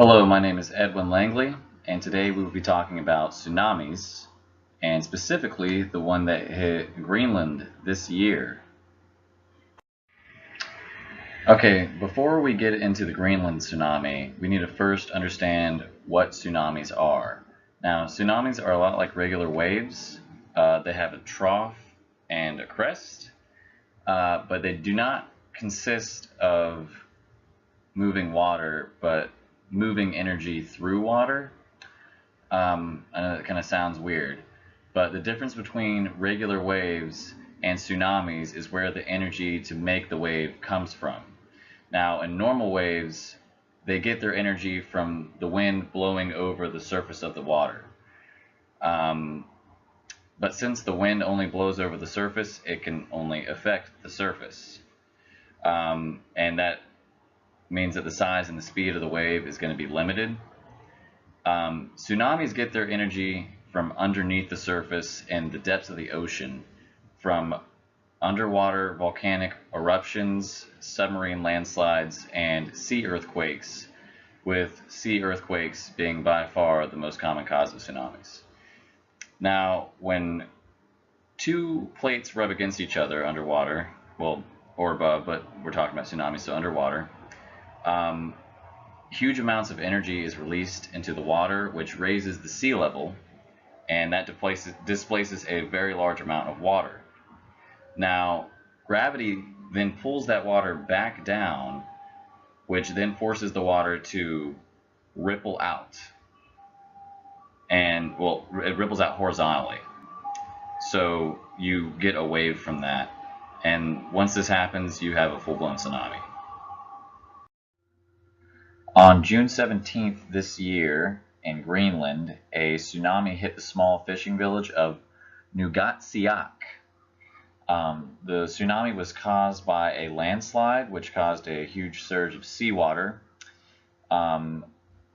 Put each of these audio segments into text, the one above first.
Hello, my name is Edwin Langley, and today we will be talking about tsunamis, and specifically the one that hit Greenland this year. Okay, before we get into the Greenland tsunami, we need to first understand what tsunamis are. Now, tsunamis are a lot like regular waves. They have a trough and a crest, but they do not consist of moving water, but moving energy through water. I know that kind of sounds weird, but the difference between regular waves and tsunamis is where the energy to make the wave comes from. Now, in normal waves, they get their energy from the wind blowing over the surface of the water. Um, but since the wind only blows over the surface, it can only affect the surface. And that means that the size and the speed of the wave is going to be limited. Tsunamis get their energy from underneath the surface and the depths of the ocean, from underwater volcanic eruptions, submarine landslides, and sea earthquakes, with sea earthquakes being by far the most common cause of tsunamis. Now, when two plates rub against each other underwater, well, or above, but we're talking about tsunamis, so underwater, huge amounts of energy is released into the water, which raises the sea level, and that displaces a very large amount of water. Now, gravity then pulls that water back down, which then forces the water to ripple out. And, well, it ripples out horizontally. So you get a wave from that. And once this happens, you have a full-blown tsunami. On June 17th this year, in Greenland, a tsunami hit the small fishing village of Nuugaatsiaq. The tsunami was caused by a landslide, which caused a huge surge of seawater. The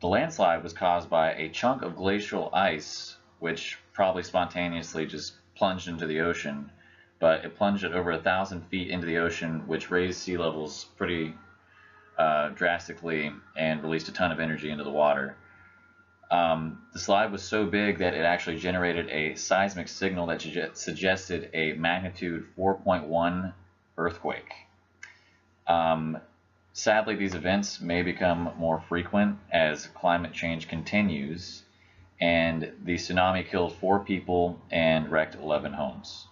landslide was caused by a chunk of glacial ice, which probably spontaneously just plunged into the ocean, but it plunged at over 1,000 feet into the ocean, which raised sea levels pretty drastically and released a ton of energy into the water. The slide was so big that it actually generated a seismic signal that suggested a magnitude 4.1 earthquake. Sadly, these events may become more frequent as climate change continues, and the tsunami killed 4 people and wrecked 11 homes.